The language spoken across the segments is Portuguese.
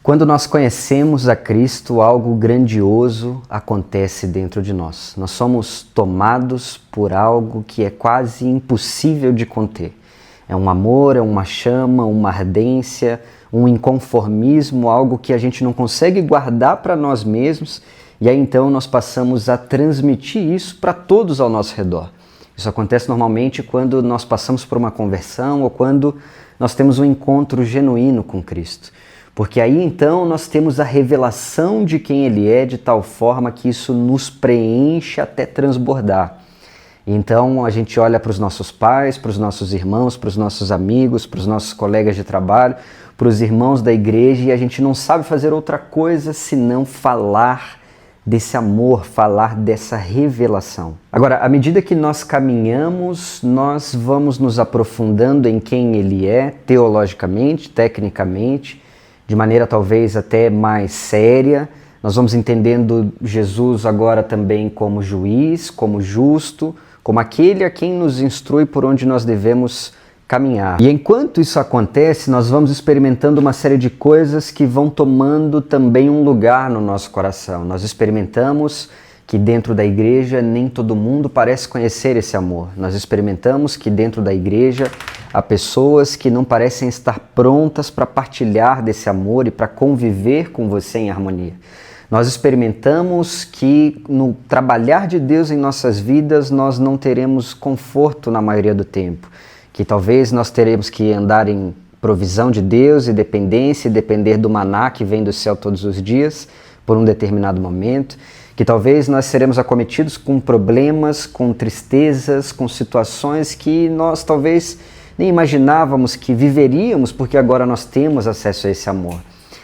Quando nós conhecemos a Cristo, algo grandioso acontece dentro de nós. Nós somos tomados por algo que é quase impossível de conter. É um amor, é uma chama, uma ardência, um inconformismo, algo que a gente não consegue guardar para nós mesmos, e aí então nós passamos a transmitir isso para todos ao nosso redor. Isso acontece normalmente quando nós passamos por uma conversão ou quando nós temos um encontro genuíno com Cristo. Porque aí então nós temos a revelação de quem Ele é de tal forma que isso nos preenche até transbordar. Então a gente olha para os nossos pais, para os nossos irmãos, para os nossos amigos, para os nossos colegas de trabalho, para os irmãos da igreja e a gente não sabe fazer outra coisa senão falar desse amor, falar dessa revelação. Agora, à medida que nós caminhamos, nós vamos nos aprofundando em quem Ele é, teologicamente, tecnicamente, de maneira talvez até mais séria. Nós vamos entendendo Jesus agora também como juiz, como justo, como aquele a quem nos instrui por onde nós devemos caminhar. E enquanto isso acontece, nós vamos experimentando uma série de coisas que vão tomando também um lugar no nosso coração. Nós experimentamos que dentro da igreja nem todo mundo parece conhecer esse amor. Nós experimentamos que dentro da igreja há pessoas que não parecem estar prontas para partilhar desse amor e para conviver com você em harmonia. Nós experimentamos que no trabalhar de Deus em nossas vidas nós não teremos conforto na maioria do tempo. Que talvez nós teremos que andar em provisão de Deus e dependência e depender do maná que vem do céu todos os dias por um determinado momento. Que talvez nós seremos acometidos com problemas, com tristezas, com situações que nós talvez nem imaginávamos que viveríamos, porque agora nós temos acesso a esse amor.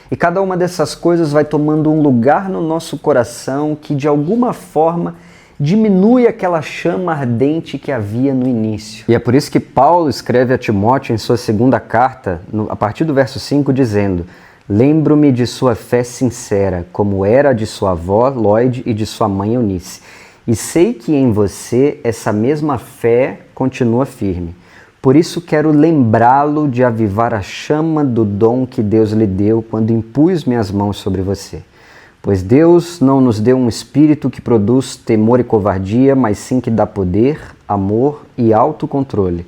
E cada uma dessas coisas vai tomando um lugar no nosso coração que de alguma forma diminui aquela chama ardente que havia no início. E é por isso que Paulo escreve a Timóteo em sua segunda carta, a partir do verso 5, dizendo: lembro-me de sua fé sincera, como era a de sua avó Lloyd e de sua mãe Eunice. E sei que em você essa mesma fé continua firme. Por isso quero lembrá-lo de avivar a chama do dom que Deus lhe deu quando impus minhas mãos sobre você. Pois Deus não nos deu um espírito que produz temor e covardia, mas sim que dá poder, amor e autocontrole.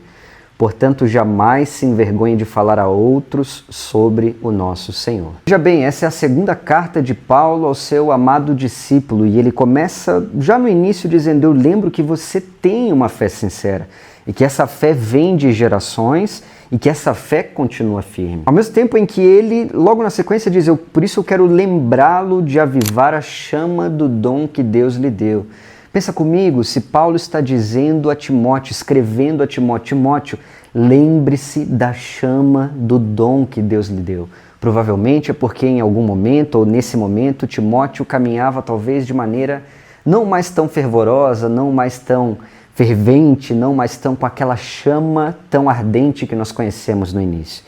Portanto, jamais se envergonhe de falar a outros sobre o nosso Senhor. Veja bem, essa é a segunda carta de Paulo ao seu amado discípulo e ele começa já no início dizendo: eu lembro que você tem uma fé sincera e que essa fé vem de gerações e que essa fé continua firme. Ao mesmo tempo em que ele, logo na sequência, diz: por isso eu quero lembrá-lo de avivar a chama do dom que Deus lhe deu. Pensa comigo, se Paulo está dizendo a Timóteo, escrevendo a Timóteo: Timóteo, lembre-se da chama do dom que Deus lhe deu. Provavelmente é porque em algum momento, ou nesse momento, Timóteo caminhava talvez de maneira não mais tão fervorosa, não mais tão fervente, não mais tão com aquela chama tão ardente que nós conhecemos no início.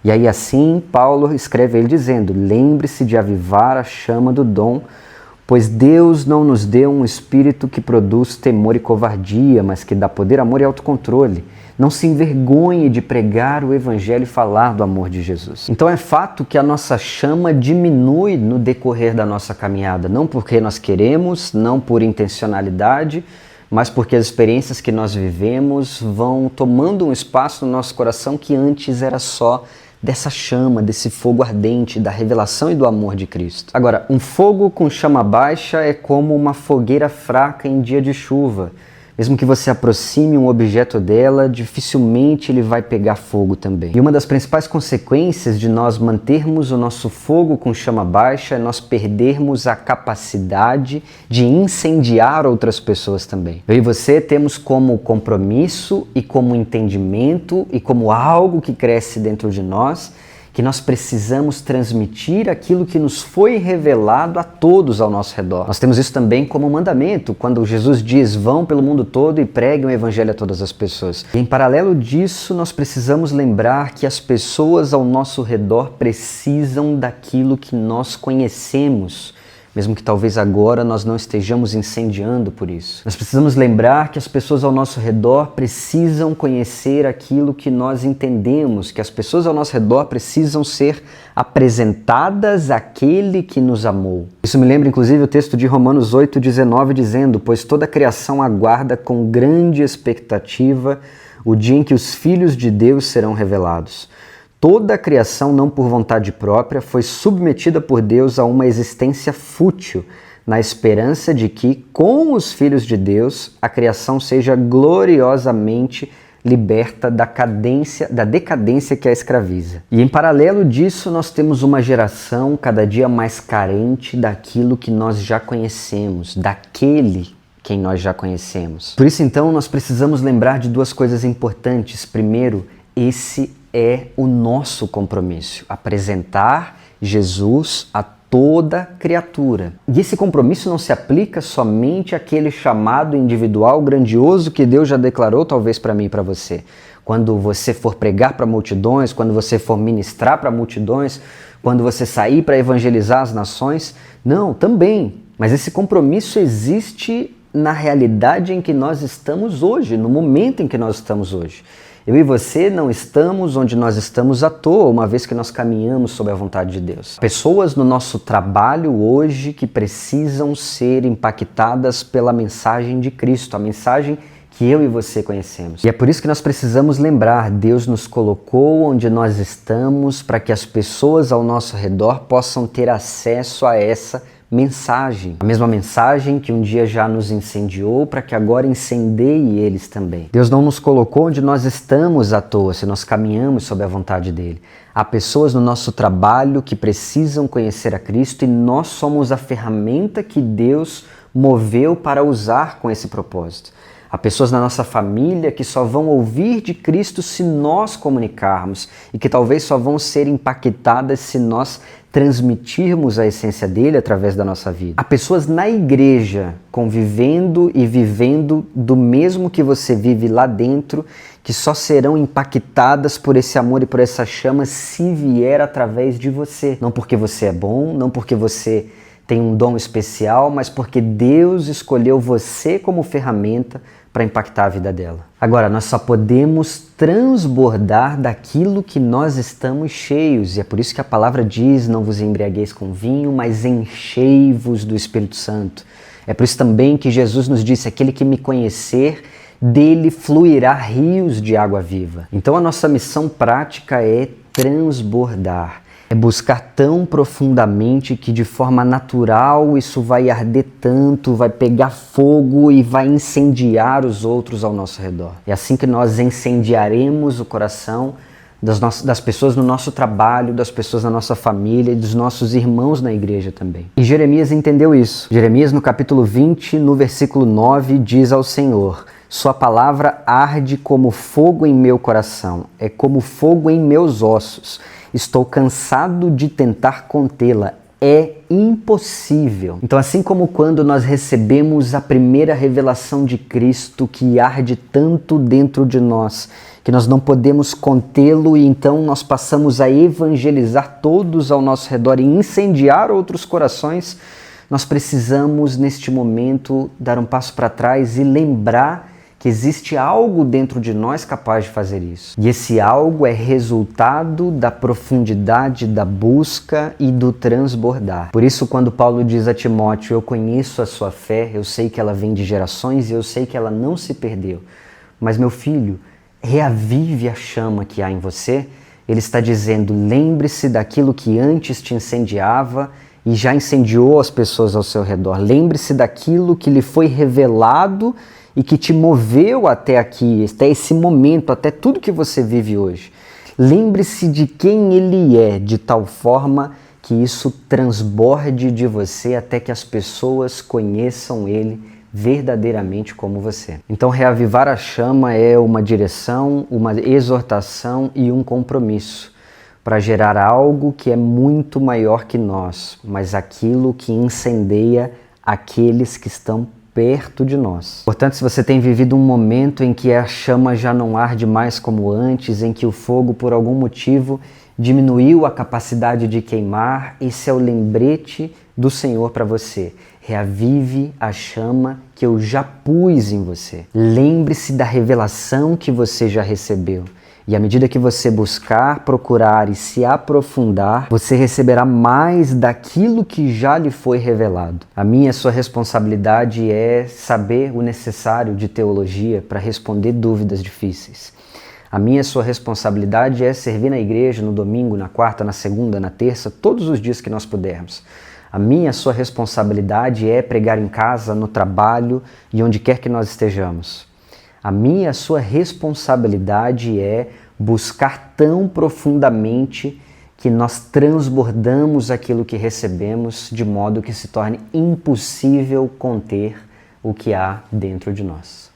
E aí assim, Paulo escreve ele dizendo: lembre-se de avivar a chama do dom, pois Deus não nos deu um espírito que produz temor e covardia, mas que dá poder, amor e autocontrole. Não se envergonhe de pregar o evangelho e falar do amor de Jesus. Então é fato que a nossa chama diminui no decorrer da nossa caminhada, não porque nós queremos, não por intencionalidade, mas porque as experiências que nós vivemos vão tomando um espaço no nosso coração que antes era só dessa chama, desse fogo ardente, da revelação e do amor de Cristo. Agora, um fogo com chama baixa é como uma fogueira fraca em dia de chuva. Mesmo que você aproxime um objeto dela, dificilmente ele vai pegar fogo também. E uma das principais consequências de nós mantermos o nosso fogo com chama baixa é nós perdermos a capacidade de incendiar outras pessoas também. Eu e você temos como compromisso e como entendimento e como algo que cresce dentro de nós que nós precisamos transmitir aquilo que nos foi revelado a todos ao nosso redor. Nós temos isso também como mandamento, quando Jesus diz: vão pelo mundo todo e preguem o evangelho a todas as pessoas. E em paralelo disso, nós precisamos lembrar que as pessoas ao nosso redor precisam daquilo que nós conhecemos mesmo que talvez agora nós não estejamos incendiando por isso. Nós precisamos lembrar que as pessoas ao nosso redor precisam conhecer aquilo que nós entendemos, que as pessoas ao nosso redor precisam ser apresentadas àquele que nos amou. Isso me lembra inclusive o texto de Romanos 8,19 dizendo: pois toda a criação aguarda com grande expectativa o dia em que os filhos de Deus serão revelados. Toda a criação, não por vontade própria, foi submetida por Deus a uma existência fútil, na esperança de que, com os filhos de Deus, a criação seja gloriosamente liberta da decadência que a escraviza. E em paralelo disso, nós temos uma geração cada dia mais carente daquilo que nós já conhecemos, daquele quem nós já conhecemos. Por isso, então, nós precisamos lembrar de duas coisas importantes. Primeiro, esse é o nosso compromisso, apresentar Jesus a toda criatura. E esse compromisso não se aplica somente àquele chamado individual grandioso que Deus já declarou, talvez para mim e para você. Quando você for pregar para multidões, quando você for ministrar para multidões, quando você sair para evangelizar as nações. Não, também. Mas esse compromisso existe na realidade em que nós estamos hoje, no momento em que nós estamos hoje. Eu e você não estamos onde nós estamos à toa, uma vez que nós caminhamos sob a vontade de Deus. Pessoas no nosso trabalho hoje que precisam ser impactadas pela mensagem de Cristo, a mensagem que eu e você conhecemos. E é por isso que nós precisamos lembrar, Deus nos colocou onde nós estamos para que as pessoas ao nosso redor possam ter acesso a essa mensagem. A mesma mensagem que um dia já nos incendiou para que agora incendeie eles também. Deus não nos colocou onde nós estamos à toa, se nós caminhamos sob a vontade dele. Há pessoas no nosso trabalho que precisam conhecer a Cristo e nós somos a ferramenta que Deus moveu para usar com esse propósito. Há pessoas na nossa família que só vão ouvir de Cristo se nós comunicarmos e que talvez só vão ser impactadas se nós transmitirmos a essência dele através da nossa vida. Há pessoas na igreja convivendo e vivendo do mesmo que você vive lá dentro, que só serão impactadas por esse amor e por essa chama se vier através de você. Não porque você é bom, não porque você tem um dom especial, mas porque Deus escolheu você como ferramenta para impactar a vida dela. Agora, nós só podemos transbordar daquilo que nós estamos cheios, e é por isso que a palavra diz: não vos embriagueis com vinho, mas enchei-vos do Espírito Santo. É por isso também que Jesus nos disse: aquele que me conhecer, dele fluirá rios de água viva. Então a nossa missão prática é transbordar. É buscar tão profundamente que de forma natural isso vai arder tanto, vai pegar fogo e vai incendiar os outros ao nosso redor. É assim que nós incendiaremos o coração das pessoas no nosso trabalho, das pessoas na nossa família e dos nossos irmãos na igreja também. E Jeremias entendeu isso. Jeremias no capítulo 20, no versículo 9, diz ao Senhor: sua palavra arde como fogo em meu coração, é como fogo em meus ossos. Estou cansado de tentar contê-la. É impossível. Então, assim como quando nós recebemos a primeira revelação de Cristo que arde tanto dentro de nós, que nós não podemos contê-lo e então nós passamos a evangelizar todos ao nosso redor e incendiar outros corações, nós precisamos neste momento dar um passo para trás e lembrar que existe algo dentro de nós capaz de fazer isso. E esse algo é resultado da profundidade da busca e do transbordar. Por isso, quando Paulo diz a Timóteo: eu conheço a sua fé, eu sei que ela vem de gerações e eu sei que ela não se perdeu. Mas, meu filho, reavive a chama que há em você. Ele está dizendo: lembre-se daquilo que antes te incendiava e já incendiou as pessoas ao seu redor. Lembre-se daquilo que lhe foi revelado e que te moveu até aqui, até esse momento, até tudo que você vive hoje. Lembre-se de quem Ele é, de tal forma que isso transborde de você até que as pessoas conheçam Ele verdadeiramente como você. Então, reavivar a chama é uma direção, uma exortação e um compromisso para gerar algo que é muito maior que nós, mas aquilo que incendeia aqueles que estão perto de nós. Portanto, se você tem vivido um momento em que a chama já não arde mais como antes, em que o fogo por algum motivo diminuiu a capacidade de queimar, esse é o lembrete do Senhor para você. Reavive a chama que eu já pus em você. Lembre-se da revelação que você já recebeu. E à medida que você buscar, procurar e se aprofundar, você receberá mais daquilo que já lhe foi revelado. A minha e a sua responsabilidade é saber o necessário de teologia para responder dúvidas difíceis. A minha e a sua responsabilidade é servir na igreja no domingo, na quarta, na segunda, na terça, todos os dias que nós pudermos. A minha e a sua responsabilidade é pregar em casa, no trabalho e onde quer que nós estejamos. A minha e a sua responsabilidade é buscar tão profundamente que nós transbordamos aquilo que recebemos de modo que se torne impossível conter o que há dentro de nós.